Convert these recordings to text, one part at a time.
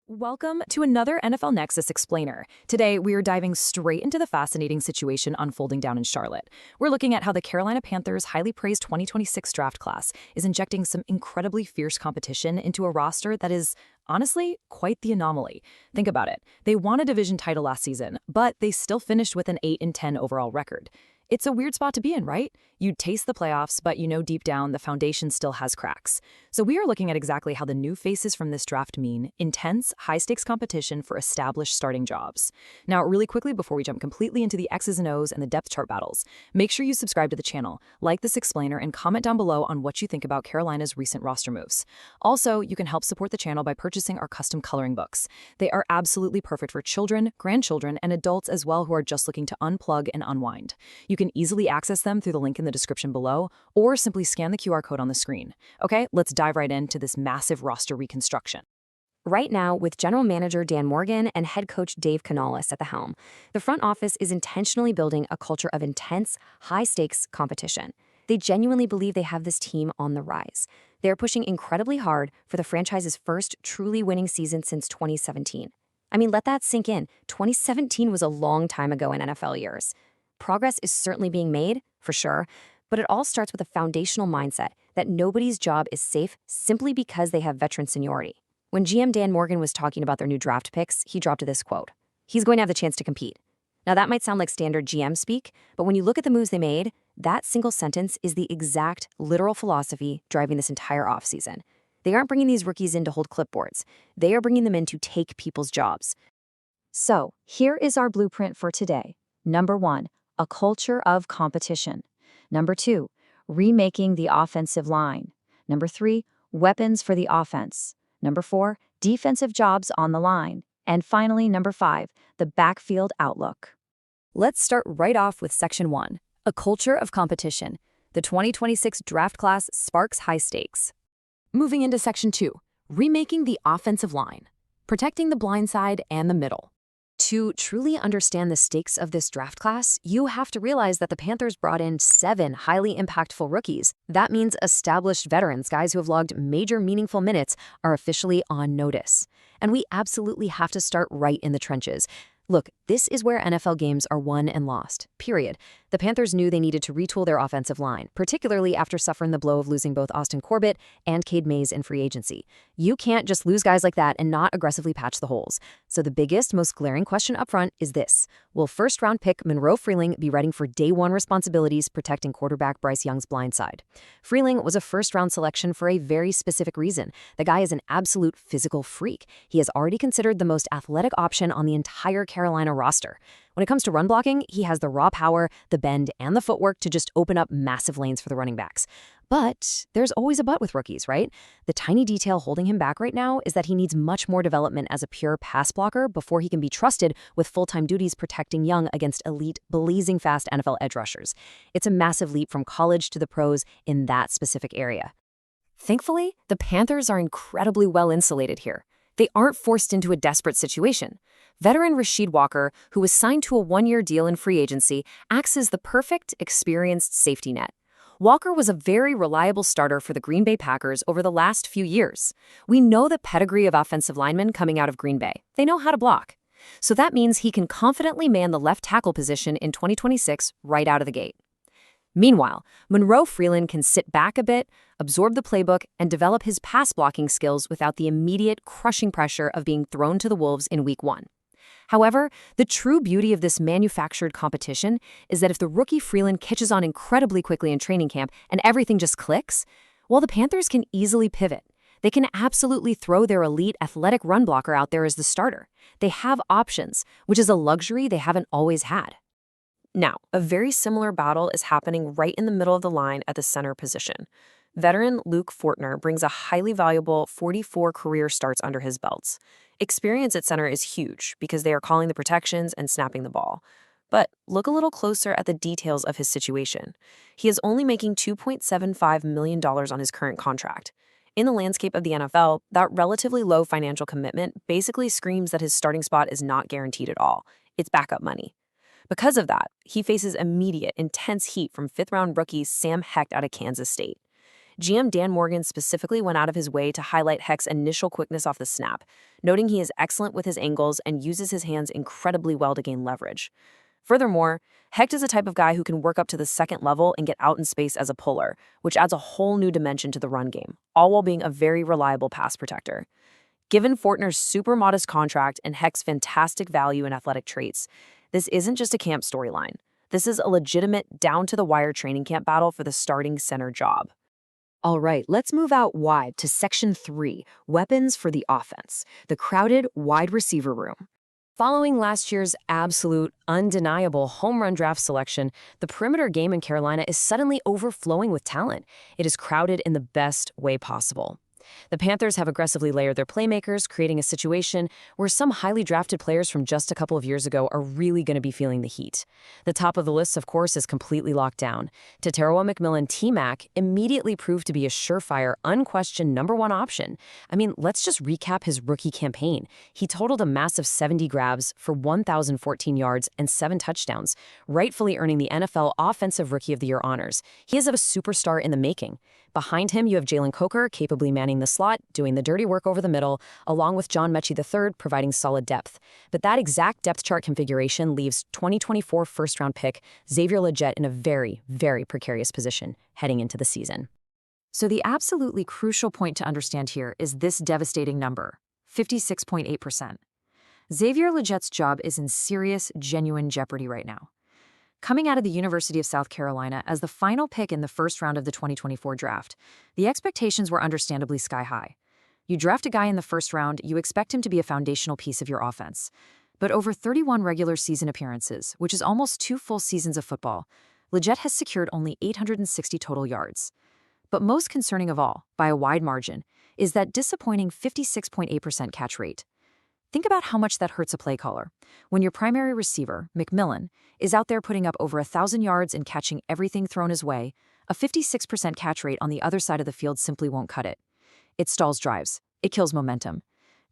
Welcome to another NFL Nexus Explainer. Today, we are diving straight into the fascinating situation unfolding down in Charlotte. We're looking at how the Carolina Panthers' highly praised 2026 draft class is injecting some incredibly fierce competition into a roster that is, honestly, quite the anomaly. Think about it. They won a division title last season, but they still finished with an 8-10 overall record. It's a weird spot to be in, right? You taste the playoffs, but you know deep down the foundation still has cracks. So we are looking at exactly how the new faces from this draft mean intense, high-stakes competition for established starting jobs. Now, really quickly before we jump completely into the X's and O's and the depth chart battles, make sure you subscribe to the channel, like this explainer, and comment down below on what you think about Carolina's recent roster moves. Also, you can help support the channel by purchasing our custom coloring books. They are absolutely perfect for children, grandchildren, and adults as well who are just looking to unplug and unwind. You can easily access them through the link in the description below, or simply scan the QR code on the screen. Okay, let's dive right into this massive roster reconstruction. Right now, with General Manager Dan Morgan and Head Coach Dave Canales at the helm, the front office is intentionally building a culture of intense, high-stakes competition. They genuinely believe they have this team on the rise. They're pushing incredibly hard for the franchise's first truly winning season since 2017. I mean, let that sink in. 2017 was a long time ago in NFL years. Progress is certainly being made, for sure, but it all starts with a foundational mindset that nobody's job is safe simply because they have veteran seniority. When GM Dan Morgan was talking about their new draft picks, he dropped this quote: "He's going to have the chance to compete." Now, that might sound like standard GM speak, but when you look at the moves they made, that single sentence is the exact literal philosophy driving this entire offseason. They aren't bringing these rookies in to hold clipboards. They are bringing them in to take people's jobs. So, here is our blueprint for today. Number 1, a culture of competition. Number 2, remaking the offensive line. Number 3, weapons for the offense. Number 4, defensive jobs on the line. And finally, number 5, the backfield outlook. Let's start right off with Section 1, a culture of competition. The 2026 draft class sparks high stakes. Moving into Section 2, remaking the offensive line, protecting the blind side and the middle. To truly understand the stakes of this draft class, you have to realize that the Panthers brought in 7 highly impactful rookies. That means established veterans, guys who have logged major meaningful minutes, are officially on notice. And we absolutely have to start right in the trenches. Look, this is where NFL games are won and lost, period. The Panthers knew they needed to retool their offensive line, particularly after suffering the blow of losing both Austin Corbett and Cade Mays in free agency. You can't just lose guys like that and not aggressively patch the holes. So the biggest, most glaring question up front is this: will first-round pick Monroe Freeling be ready for day one responsibilities protecting quarterback Bryce Young's blind side? Freeling was a first-round selection for a very specific reason. The guy is an absolute physical freak. He is already considered the most athletic option on the entire Carolina roster. When it comes to run blocking, he has the raw power, the bend, and the footwork to just open up massive lanes for the running backs. But there's always a but with rookies, right? The tiny detail holding him back right now is that he needs much more development as a pure pass blocker before he can be trusted with full-time duties protecting Young against elite, blazing fast NFL edge rushers. It's a massive leap from college to the pros in that specific area. Thankfully, the Panthers are incredibly well insulated here. They aren't forced into a desperate situation. Veteran Rasheed Walker, who was signed to a 1-year deal in free agency, acts as the perfect, experienced safety net. Walker was a very reliable starter for the Green Bay Packers over the last few years. We know the pedigree of offensive linemen coming out of Green Bay. They know how to block. So that means he can confidently man the left tackle position in 2026 right out of the gate. Meanwhile, Monroe Freeland can sit back a bit, absorb the playbook, and develop his pass-blocking skills without the immediate crushing pressure of being thrown to the wolves in Week 1. However, the true beauty of this manufactured competition is that if the rookie Freeland catches on incredibly quickly in training camp and everything just clicks, well, the Panthers can easily pivot. They can absolutely throw their elite athletic run blocker out there as the starter. They have options, which is a luxury they haven't always had. Now, a very similar battle is happening right in the middle of the line at the center position. Veteran Luke Fortner brings a highly valuable 44 career starts under his belts. Experience at center is huge because they are calling the protections and snapping the ball. But look a little closer at the details of his situation. He is only making $2.75 million on his current contract. In the landscape of the NFL, that relatively low financial commitment basically screams that his starting spot is not guaranteed at all. It's backup money. Because of that, he faces immediate, intense heat from fifth-round rookie Sam Hecht out of Kansas State. GM Dan Morgan specifically went out of his way to highlight Heck's initial quickness off the snap, noting he is excellent with his angles and uses his hands incredibly well to gain leverage. Furthermore, Hecht is a type of guy who can work up to the second level and get out in space as a puller, which adds a whole new dimension to the run game, all while being a very reliable pass protector. Given Fortner's super modest contract and Hecht's fantastic value and athletic traits, this isn't just a camp storyline. This is a legitimate, down-to-the-wire training camp battle for the starting center job. All right, let's move out wide to Section 3, Weapons for the Offense, the crowded wide receiver room. Following last year's absolute, undeniable home run draft selection, the perimeter game in Carolina is suddenly overflowing with talent. It is crowded in the best way possible. The Panthers have aggressively layered their playmakers, creating a situation where some highly drafted players from just a couple of years ago are really going to be feeling the heat. The top of the list, of course, is completely locked down. Tetairoa McMillan T-Mac immediately proved to be a surefire, unquestioned #1 option. I mean, let's just recap his rookie campaign. He totaled a massive 70 grabs for 1,014 yards and 7 touchdowns, rightfully earning the NFL Offensive Rookie of the Year honors. He is a superstar in the making. Behind him, you have Jalen Coker, capably manning the slot, doing the dirty work over the middle, along with John Mechie III, providing solid depth. But that exact depth chart configuration leaves 2024 first-round pick Xavier Legette in a very, very precarious position heading into the season. So the absolutely crucial point to understand here is this devastating number, 56.8%. Xavier Legette's job is in serious, genuine jeopardy right now. Coming out of the University of South Carolina as the final pick in the first round of the 2024 draft, the expectations were understandably sky high. You draft a guy in the first round, you expect him to be a foundational piece of your offense. But over 31 regular season appearances, which is almost 2 full seasons of football, Legette has secured only 860 total yards. But most concerning of all, by a wide margin, is that disappointing 56.8% catch rate. Think about how much that hurts a play caller. When your primary receiver, McMillan, is out there putting up over 1,000 yards and catching everything thrown his way, a 56% catch rate on the other side of the field simply won't cut it. It stalls drives. It kills momentum.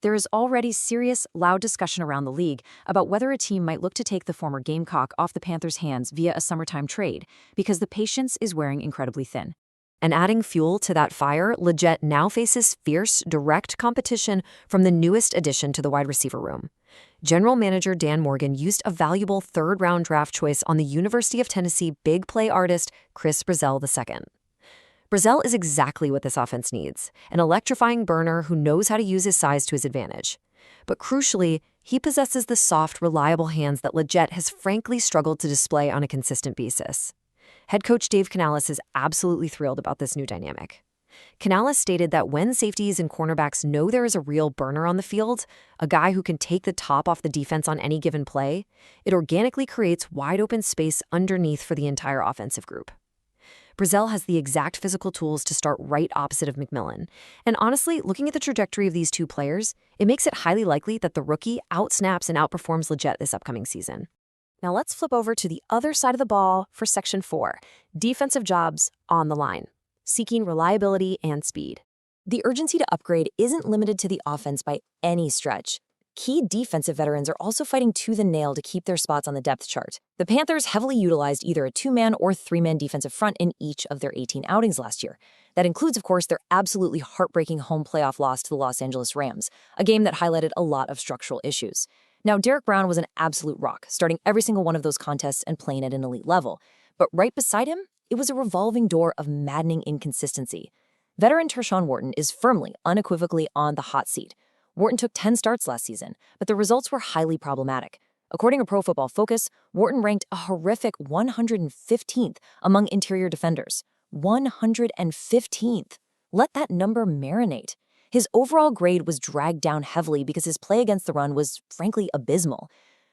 There is already serious, loud discussion around the league about whether a team might look to take the former Gamecock off the Panthers' hands via a summertime trade, because the patience is wearing incredibly thin. And adding fuel to that fire, Legette now faces fierce, direct competition from the newest addition to the wide receiver room. General Manager Dan Morgan used a valuable third-round draft choice on the University of Tennessee big play artist Chris Brazzell II. Brazzell is exactly what this offense needs, an electrifying burner who knows how to use his size to his advantage. But crucially, he possesses the soft, reliable hands that Legette has frankly struggled to display on a consistent basis. Head coach Dave Canales is absolutely thrilled about this new dynamic. Canales stated that when safeties and cornerbacks know there is a real burner on the field, a guy who can take the top off the defense on any given play, it organically creates wide open space underneath for the entire offensive group. Brazzell has the exact physical tools to start right opposite of McMillan. And honestly, looking at the trajectory of these two players, it makes it highly likely that the rookie outsnaps and outperforms Legette this upcoming season. Now let's flip over to the other side of the ball for Section 4, defensive jobs on the line, seeking reliability and speed. The urgency to upgrade isn't limited to the offense by any stretch. Key defensive veterans are also fighting tooth and nail to keep their spots on the depth chart. The Panthers heavily utilized either a 2-man or 3-man defensive front in each of their 18 outings last year. That includes, of course, their absolutely heartbreaking home playoff loss to the Los Angeles Rams, a game that highlighted a lot of structural issues. Now, Derek Brown was an absolute rock, starting every single one of those contests and playing at an elite level. But right beside him, it was a revolving door of maddening inconsistency. Veteran Tershawn Wharton is firmly, unequivocally on the hot seat. Wharton took 10 starts last season, but the results were highly problematic. According to Pro Football Focus, Wharton ranked a horrific 115th among interior defenders. 115th. Let that number marinate. His overall grade was dragged down heavily because his play against the run was, frankly, abysmal.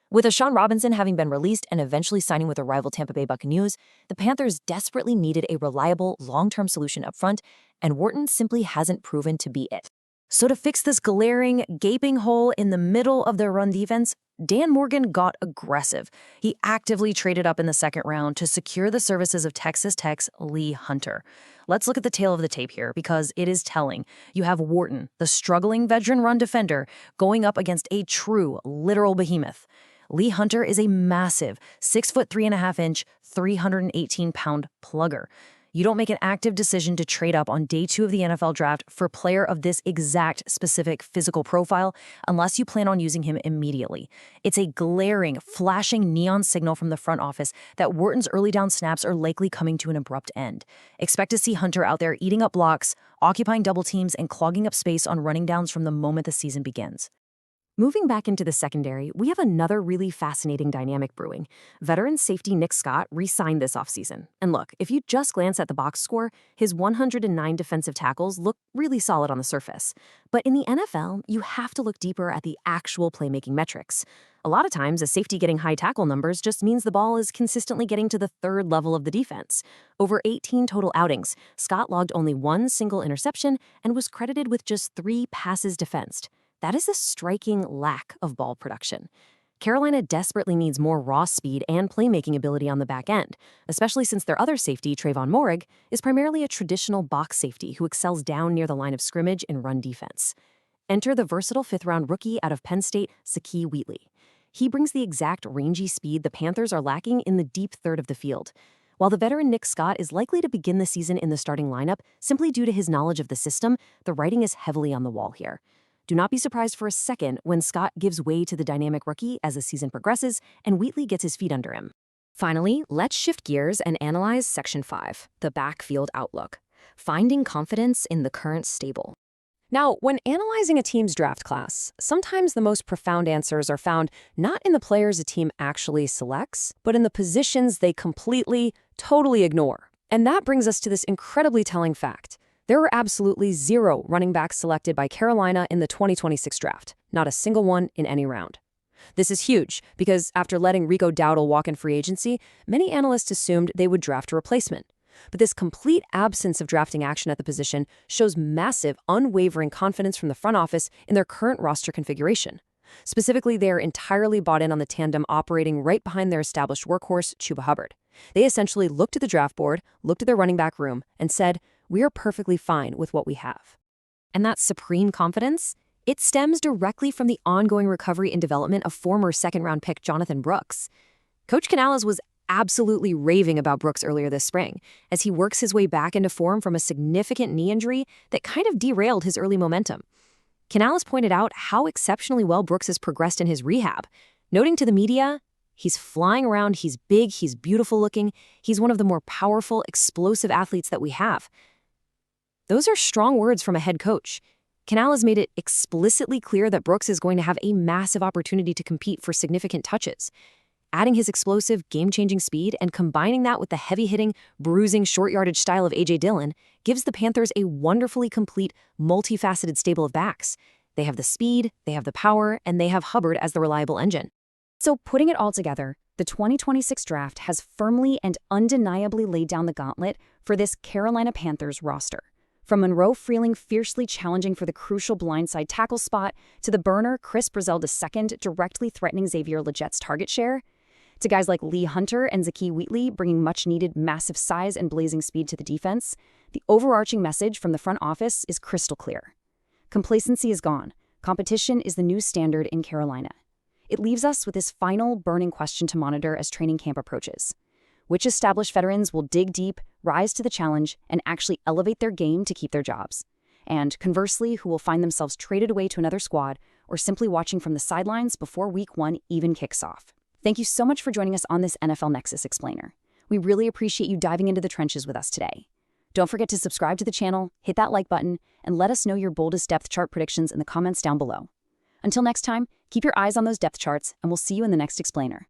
With Ashawn Robinson having been released and eventually signing with the rival Tampa Bay Buccaneers, the Panthers desperately needed a reliable, long-term solution up front, and Wharton simply hasn't proven to be it. So to fix this glaring, gaping hole in the middle of their run defense, Dan Morgan got aggressive. He actively traded up in the second round to secure the services of Texas Tech's Lee Hunter. Let's look at the tail of the tape here because it is telling. You have Wharton, the struggling veteran run defender, going up against a true, literal behemoth. Lee Hunter is a massive 6'3.5" 318-pound plugger. You don't make an active decision to trade up on day 2 of the NFL draft for a player of this exact specific physical profile unless you plan on using him immediately. It's a glaring, flashing neon signal from the front office that Wharton's early down snaps are likely coming to an abrupt end. Expect to see Hunter out there eating up blocks, occupying double teams, and clogging up space on running downs from the moment the season begins. Moving back into the secondary, we have another really fascinating dynamic brewing. Veteran safety Nick Scott re-signed this offseason. And look, if you just glance at the box score, his 109 defensive tackles look really solid on the surface. But in the NFL, you have to look deeper at the actual playmaking metrics. A lot of times, a safety getting high tackle numbers just means the ball is consistently getting to the third level of the defense. Over 18 total outings, Scott logged only 1 single interception and was credited with just 3 passes defensed. That is a striking lack of ball production. Carolina desperately needs more raw speed and playmaking ability on the back end, especially since their other safety, Trayvon Moehrig, is primarily a traditional box safety who excels down near the line of scrimmage in run defense. Enter the versatile 5th-round rookie out of Penn State, Zakee Wheatley. He brings the exact rangy speed the Panthers are lacking in the deep third of the field. While the veteran Nick Scott is likely to begin the season in the starting lineup simply due to his knowledge of the system, the writing is heavily on the wall here. Do not be surprised for a second when Scott gives way to the dynamic rookie as the season progresses and Wheatley gets his feet under him. Finally, let's shift gears and analyze Section 5, the backfield outlook, finding confidence in the current stable. Now, when analyzing a team's draft class, sometimes the most profound answers are found not in the players a team actually selects, but in the positions they completely, totally ignore. And that brings us to this incredibly telling fact. There were absolutely 0 running backs selected by Carolina in the 2026 draft, not a single one in any round. This is huge because after letting Rico Dowdle walk in free agency, many analysts assumed they would draft a replacement. But this complete absence of drafting action at the position shows massive, unwavering confidence from the front office in their current roster configuration. Specifically, they are entirely bought in on the tandem operating right behind their established workhorse, Chuba Hubbard. They essentially looked at the draft board, looked at their running back room, and said, "We are perfectly fine with what we have." And that supreme confidence, it stems directly from the ongoing recovery and development of former second-round pick Jonathan Brooks. Coach Canales was absolutely raving about Brooks earlier this spring as he works his way back into form from a significant knee injury that kind of derailed his early momentum. Canales pointed out how exceptionally well Brooks has progressed in his rehab, noting to the media, "He's flying around, he's big, he's beautiful looking, he's one of the more powerful, explosive athletes that we have." Those are strong words from a head coach. Canales made it explicitly clear that Brooks is going to have a massive opportunity to compete for significant touches. Adding his explosive, game-changing speed and combining that with the heavy-hitting, bruising, short-yardage style of A.J. Dillon gives the Panthers a wonderfully complete, multifaceted stable of backs. They have the speed, they have the power, and they have Hubbard as the reliable engine. So putting it all together, the 2026 draft has firmly and undeniably laid down the gauntlet for this Carolina Panthers roster. From Monroe Freeling fiercely challenging for the crucial blindside tackle spot, to the burner Chris Brazzell II directly threatening Xavier Legette's target share, to guys like Lee Hunter and Zakee Wheatley bringing much-needed massive size and blazing speed to the defense, the overarching message from the front office is crystal clear. Complacency is gone. Competition is the new standard in Carolina. It leaves us with this final burning question to monitor as training camp approaches. Which established veterans will dig deep, rise to the challenge, and actually elevate their game to keep their jobs? And conversely, who will find themselves traded away to another squad or simply watching from the sidelines before Week 1 even kicks off? Thank you so much for joining us on this NFL Nexus Explainer. We really appreciate you diving into the trenches with us today. Don't forget to subscribe to the channel, hit that like button, and let us know your boldest depth chart predictions in the comments down below. Until next time, keep your eyes on those depth charts, and we'll see you in the next Explainer.